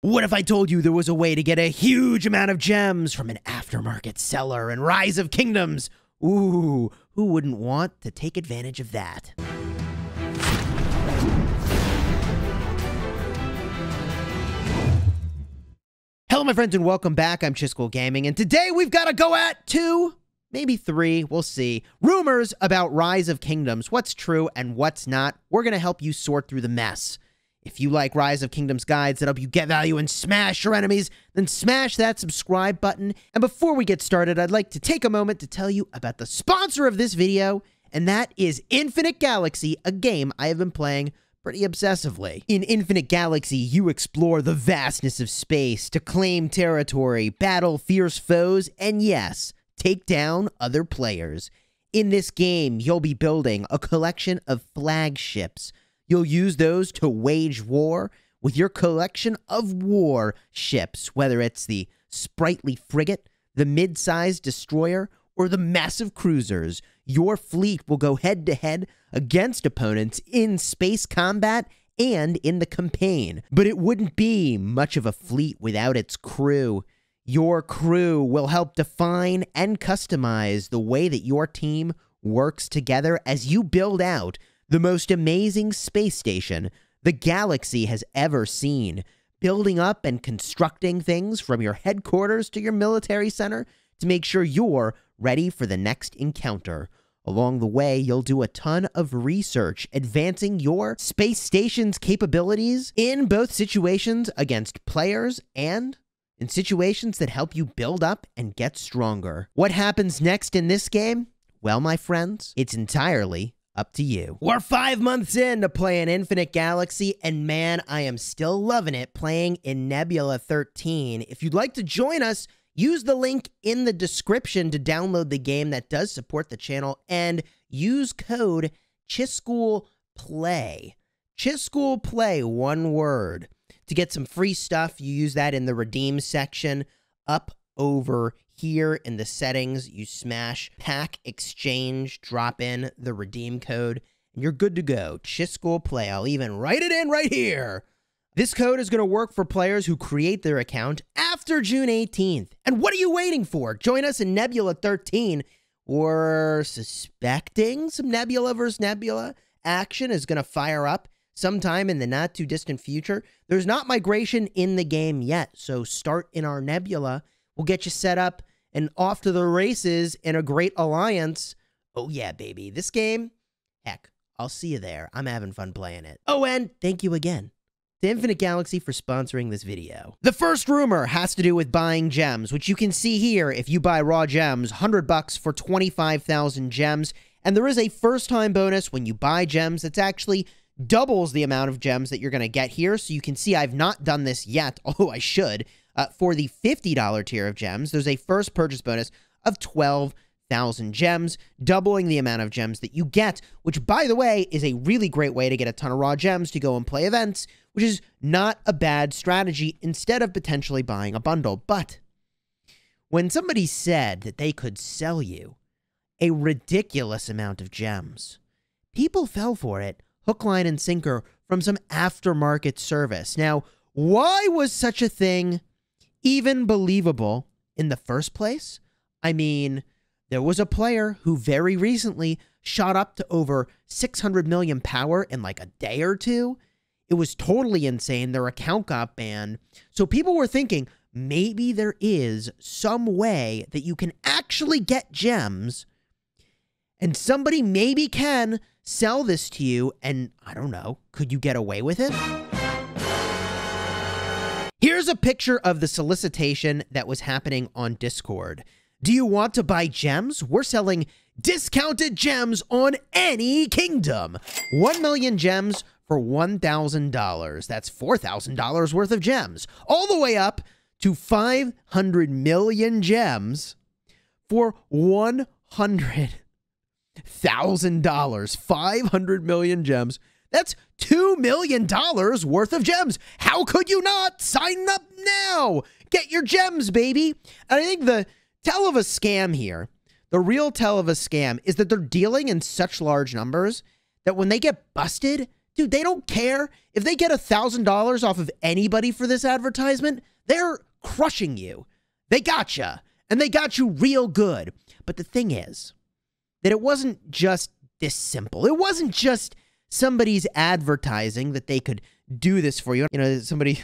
What if I told you there was a way to get a huge amount of gems from an aftermarket seller in Rise of Kingdoms? Ooh, who wouldn't want to take advantage of that? Hello, my friends, and welcome back. I'm Chisgule Gaming, and today we've got to go at 2, maybe 3, we'll see, rumors about Rise of Kingdoms. What's true and what's not. We're going to help you sort through the mess. If you like Rise of Kingdoms guides that help you get value and smash your enemies, then smash that subscribe button. And before we get started, I'd like to take a moment to tell you about the sponsor of this video, and that is Infinite Galaxy, a game I have been playing pretty obsessively. In Infinite Galaxy, you explore the vastness of space to claim territory, battle fierce foes, and yes, take down other players. In this game, you'll be building a collection of flagships. You'll use those to wage war with your collection of war ships, whether it's the sprightly frigate, the mid-sized destroyer, or the massive cruisers. Your fleet will go head-to-head against opponents in space combat and in the campaign. But it wouldn't be much of a fleet without its crew. Your crew will help define and customize the way that your team works together as you build out the most amazing space station the galaxy has ever seen, building up and constructing things from your headquarters to your military center to make sure you're ready for the next encounter. Along the way, you'll do a ton of research, advancing your space station's capabilities in both situations against players and in situations that help you build up and get stronger. What happens next in this game? Well, my friends, it's entirely up to you. We're 5 months in to playing Infinite Galaxy, and man, I am still loving it playing in Nebula 13. If you'd like to join us, use the link in the description to download the game that does support the channel, and use code ChisgulePlay. ChisgulePlay, one word. To get some free stuff, you use that in the redeem section. Up over here in the settings, you smash pack exchange, drop in the redeem code, and you're good to go. ChisgulePlay. I'll even write it in right here. This code is going to work for players who create their account after June 18th. And what are you waiting for? Join us in Nebula 13. We're suspecting some Nebula versus Nebula action is going to fire up sometime in the not-too-distant future. There's not migration in the game yet, so start in our Nebula. We'll get you set up and off to the races in a great alliance. Oh yeah, baby. This game, heck, I'll see you there. I'm having fun playing it. Oh, and thank you again to Infinite Galaxy for sponsoring this video. The first rumor has to do with buying gems, which you can see here if you buy raw gems, $100 for 25,000 gems. And there is a first-time bonus when you buy gems that's actually doubles the amount of gems that you're going to get here. So you can see I've not done this yet, although I should. For the $50 tier of gems, there's a first purchase bonus of 12,000 gems, doubling the amount of gems that you get, which, by the way, is a really great way to get a ton of raw gems to go and play events, which is not a bad strategy instead of potentially buying a bundle. But when somebody said that they could sell you a ridiculous amount of gems, people fell for it, hook, line, and sinker, from some aftermarket service. Now, why was such a thing even believable in the first place? I mean, there was a player who very recently shot up to over 600 million power in like a day or two. It was totally insane. Their account got banned. So people were thinking, maybe there is some way that you can actually get gems, and somebody maybe can sell this to you, and I don't know, could you get away with it? Here's a picture of the solicitation that was happening on Discord. Do you want to buy gems? We're selling discounted gems on any kingdom. 1 million gems for $1,000. That's $4,000 worth of gems. All the way up to 500 million gems for $100,000. 500 million gems. That's $2 million worth of gems. How could you not? Sign up now. Get your gems, baby. And I think the tell of a scam here, the real tell of a scam, is that they're dealing in such large numbers that when they get busted, dude, they don't care. If they get $1,000 off of anybody for this advertisement, they're crushing you. They gotcha. And they got you real good. But the thing is that it wasn't just this simple. It wasn't just somebody's advertising that they could do this for you. You know, somebody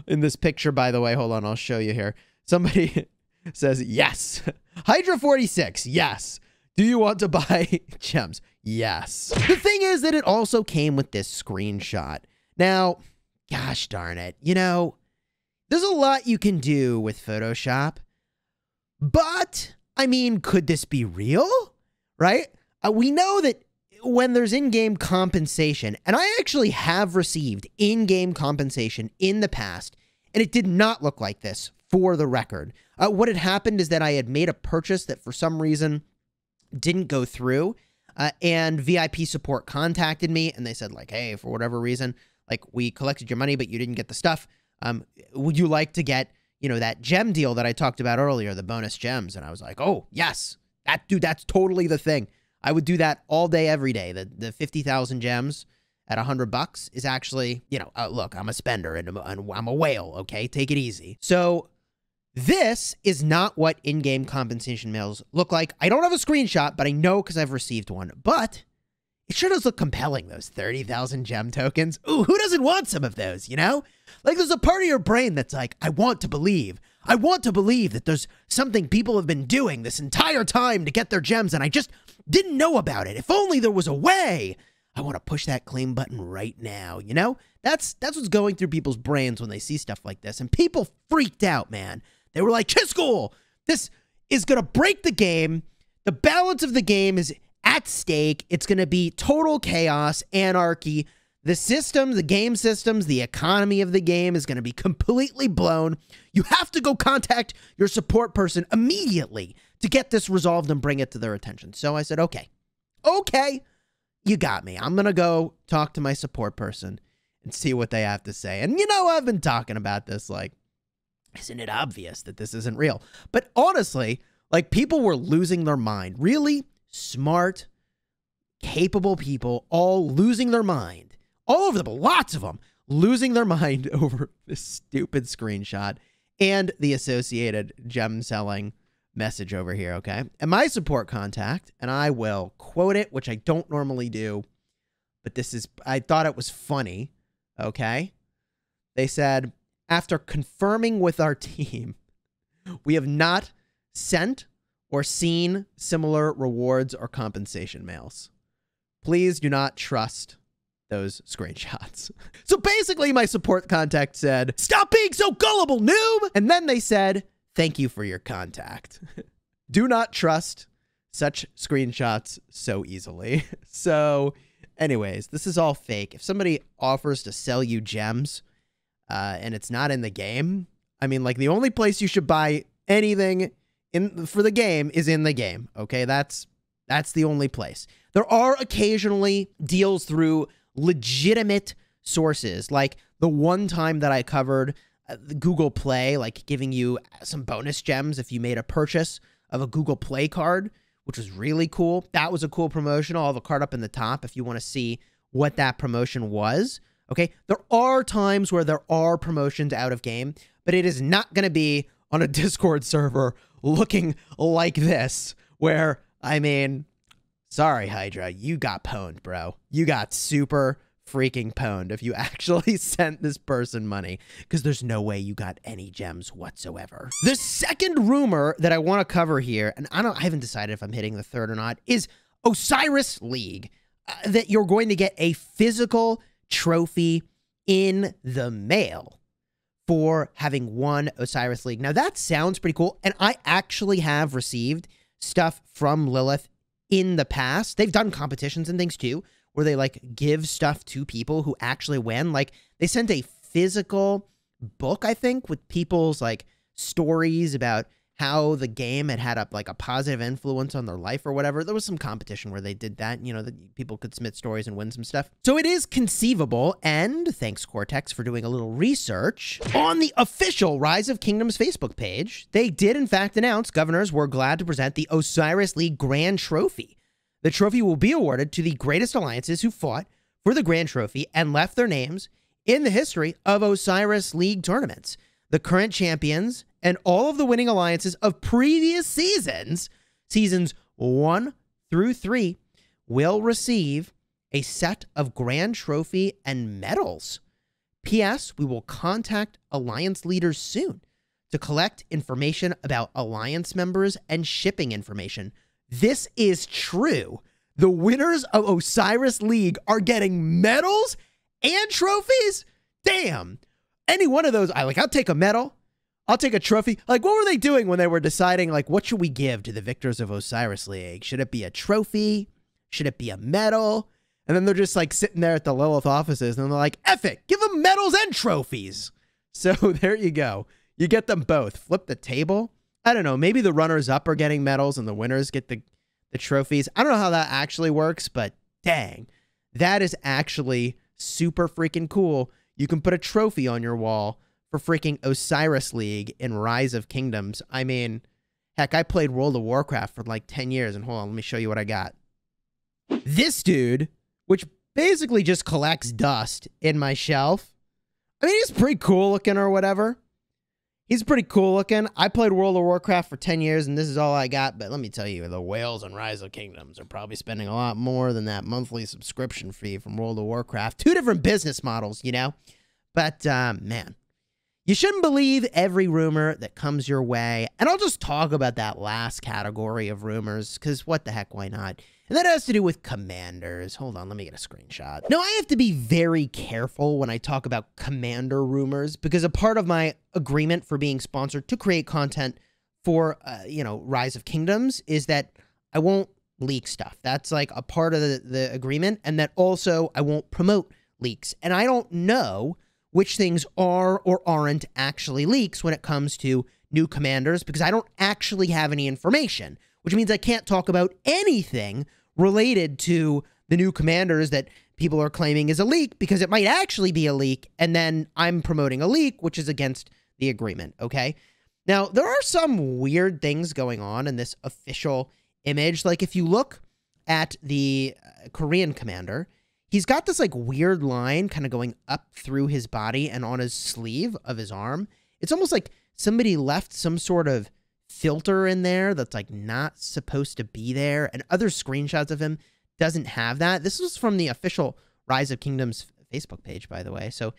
in this picture, by the way, hold on, I'll show you here. Somebody says, yes. Hydra 46, yes. Do you want to buy gems? Yes. The thing is that it also came with this screenshot. Now, gosh darn it, you know, there's a lot you can do with Photoshop, but, I mean, could this be real? Right? We know that when there's in-game compensation, and I actually have received in-game compensation in the past, and it did not look like this, for the record. What had happened is that I had made a purchase that for some reason didn't go through, and VIP support contacted me, and they said, like, hey, for whatever reason, like, we collected your money, but you didn't get the stuff. Would you like to get, you know, that gem deal that I talked about earlier, the bonus gems? And I was like, oh, yes. Dude, that's totally the thing. I would do that all day, every day. The 50,000 gems at $100 is actually, you know, look, I'm a spender and I'm a whale, okay? Take it easy. So this is not what in-game compensation mails look like. I don't have a screenshot, but I know because I've received one. But it sure does look compelling, those 30,000 gem tokens. Ooh, who doesn't want some of those, you know? Like, there's a part of your brain that's like, I want to believe. I want to believe that there's something people have been doing this entire time to get their gems, and I just didn't know about it. If only there was a way. I want to push that claim button right now, you know? That's what's going through people's brains when they see stuff like this. And people freaked out, man. They were like, Chisgule, this is going to break the game. The balance of the game is at stake. It's going to be total chaos, anarchy. The system, the game systems, the economy of the game is going to be completely blown. You have to go contact your support person immediately to get this resolved and bring it to their attention. So I said, okay, you got me. I'm going to go talk to my support person and see what they have to say. And, you know, I've been talking about this, like, isn't it obvious that this isn't real? But honestly, like, people were losing their mind. Really smart, capable people all losing their mind. All over them, lots of them, losing their mind over this stupid screenshot and the associated gem selling message over here, okay? And my support contact, and I will quote it, which I don't normally do, but this is, I thought it was funny, okay? They said, after confirming with our team, we have not sent or seen similar rewards or compensation mails. Please do not trust those screenshots. So basically my support contact said, stop being so gullible, noob! And then they said, thank you for your contact. Do not trust such screenshots so easily. So anyways, this is all fake. If somebody offers to sell you gems and it's not in the game, I mean, like, the only place you should buy anything for the game is in the game, okay? That's the only place. There are occasionally deals through legitimate sources, like the one time that I covered Google Play, like giving you some bonus gems if you made a purchase of a Google Play card, which was really cool. That was a cool promotion. I'll have a card up in the top if you want to see what that promotion was. Okay, there are times where there are promotions out of game, but it is not going to be on a Discord server looking like this, where, I mean, sorry, Hydra, you got pwned, bro. You got super freaking pwned if you actually sent this person money, because there's no way you got any gems whatsoever. The second rumor that I want to cover here, and I haven't decided if I'm hitting the third or not, is Osiris League, that you're going to get a physical trophy in the mail for having won Osiris League. Now, that sounds pretty cool, and I actually have received stuff from Lilith in the past. They've done competitions and things too, where they, like, give stuff to people who actually win. Like, they sent a physical book, I think, with people's, like, stories about how the game had a positive influence on their life or whatever. There was some competition where they did that, you know, that people could submit stories and win some stuff. So it is conceivable, and thanks, Cortex, for doing a little research. On the official Rise of Kingdoms Facebook page, they did, in fact, announce governors were glad to present the Osiris League Grand Trophy. The trophy will be awarded to the greatest alliances who fought for the Grand Trophy and left their names in the history of Osiris League tournaments. The current champions and all of the winning alliances of previous seasons, seasons 1 through 3, will receive a set of Grand Trophy and medals. P.S. We will contact Alliance leaders soon to collect information about Alliance members and shipping information. This is true. The winners of Osiris League are getting medals and trophies? Damn. Any one of those, I'll take a medal. I'll take a trophy. Like, what were they doing when they were deciding, like, what should we give to the victors of Osiris League? Should it be a trophy? Should it be a medal? And then they're just, like, sitting there at the Lilith offices, and they're like, F it, give them medals and trophies. So there you go. You get them both. Flip the table. I don't know. Maybe the runners-up are getting medals, and the winners get the trophies. I don't know how that actually works, but dang. That is actually super freaking cool. You can put a trophy on your wall for freaking Osiris League in Rise of Kingdoms. I mean, heck, I played World of Warcraft for like 10 years, and hold on, let me show you what I got. This dude, which basically just collects dust in my shelf. I mean, he's pretty cool looking or whatever. He's pretty cool looking. I played World of Warcraft for 10 years, and this is all I got. But let me tell you, the whales on Rise of Kingdoms are probably spending a lot more than that monthly subscription fee from World of Warcraft. Two different business models, you know? But, man, you shouldn't believe every rumor that comes your way. And I'll just talk about that last category of rumors, because what the heck, why not? And that has to do with commanders. Hold on, let me get a screenshot. Now, I have to be very careful when I talk about commander rumors, because a part of my agreement for being sponsored to create content for, you know, Rise of Kingdoms is that I won't leak stuff. That's like a part of the agreement, and that also I won't promote leaks. And I don't know which things are or aren't actually leaks when it comes to new commanders, because I don't actually have any information, which means I can't talk about anything related to the new commanders that people are claiming is a leak, because it might actually be a leak, and then I'm promoting a leak, which is against the agreement, okay? Now, there are some weird things going on in this official image. Like, if you look at the Korean commander, he's got this, like, weird line kind of going up through his body and on his sleeve of his arm. It's almost like somebody left some sort of filter in there that's like not supposed to be there, and other screenshots of him doesn't have that. This was from the official Rise of Kingdoms Facebook page, by the way. So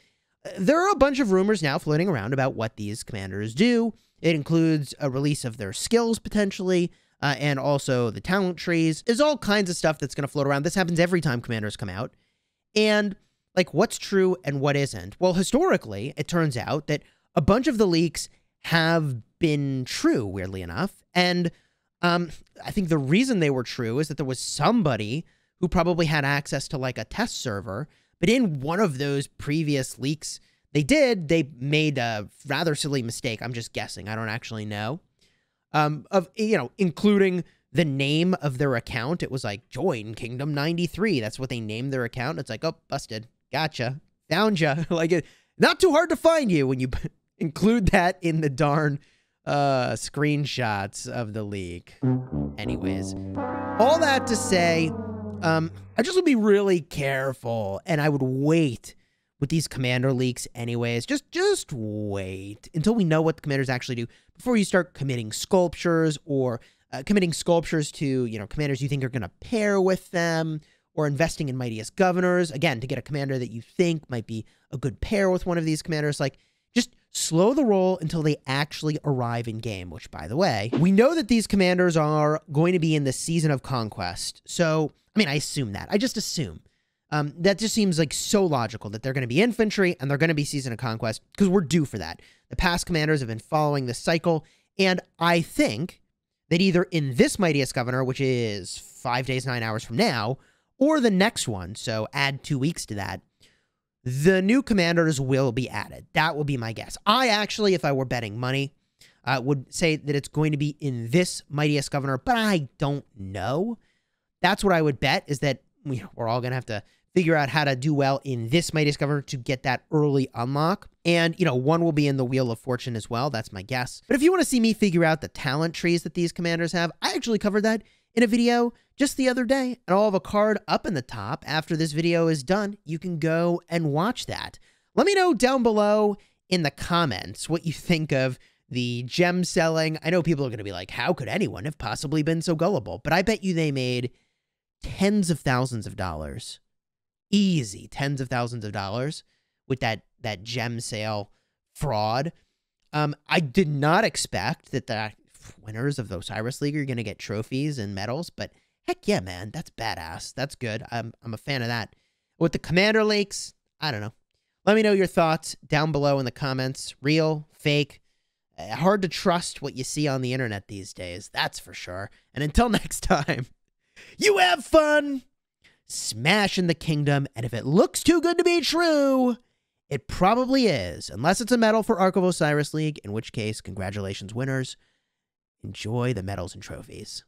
there are a bunch of rumors now floating around about what these commanders do. It includes a release of their skills potentially, and also the talent trees. There's all kinds of stuff that's going to float around. This happens every time commanders come out. And like, what's true and what isn't? Well, historically, it turns out that a bunch of the leaks have been true, weirdly enough. And I think the reason they were true is that there was somebody who probably had access to like a test server, but in one of those previous leaks they made a rather silly mistake. I'm just guessing. I don't actually know. Of, you know, including the name of their account. It was like Join Kingdom 93. That's what they named their account. It's like, oh, busted. Gotcha. Found ya. Like, not too hard to find you when you include that in the darn screenshots of the leak. Anyways, all that to say, I just would be really careful, and I would wait with these commander leaks anyways. Just wait until we know what the commanders actually do before you start committing sculptures, or committing sculptures to, you know, commanders you think are going to pair with them, or investing in Mightiest Governors, again, to get a commander that you think might be a good pair with one of these commanders. Like, just slow the roll until they actually arrive in game, which, by the way, we know that these commanders are going to be in the Season of Conquest. So, I mean, I assume that. I just assume. That just seems like so logical that they're going to be infantry and they're going to be Season of Conquest, because we're due for that. The past commanders have been following this cycle, and I think that either in this Mightiest Governor, which is 5 days, 9 hours from now, or the next one, so add 2 weeks to that, the new commanders will be added. That will be my guess. I actually, if I were betting money, would say that it's going to be in this Mightiest Governor, but I don't know. That's what I would bet, is that we're all going to have to figure out how to do well in this Mightiest Governor to get that early unlock. And, you know, one will be in the Wheel of Fortune as well. That's my guess. But if you want to see me figure out the talent trees that these commanders have, I actually covered that in a video just the other day, and I'll have a card up in the top. After this video is done, you can go and watch that. Let me know down below in the comments what you think of the gem selling. I know people are going to be like, how could anyone have possibly been so gullible? But I bet you they made tens of thousands of dollars. Easy tens of thousands of dollars with that gem sale fraud. I did not expect that the winners of the Osiris League are going to get trophies and medals, but heck yeah, man, that's badass. That's good. I'm a fan of that. With the Commander Leaks, I don't know. Let me know your thoughts down below in the comments. Real, fake, hard to trust what you see on the internet these days, that's for sure. And until next time, you have fun smashing the kingdom, and if it looks too good to be true, it probably is, unless it's a medal for Ark of Osiris League, in which case, congratulations, winners. Enjoy the medals and trophies.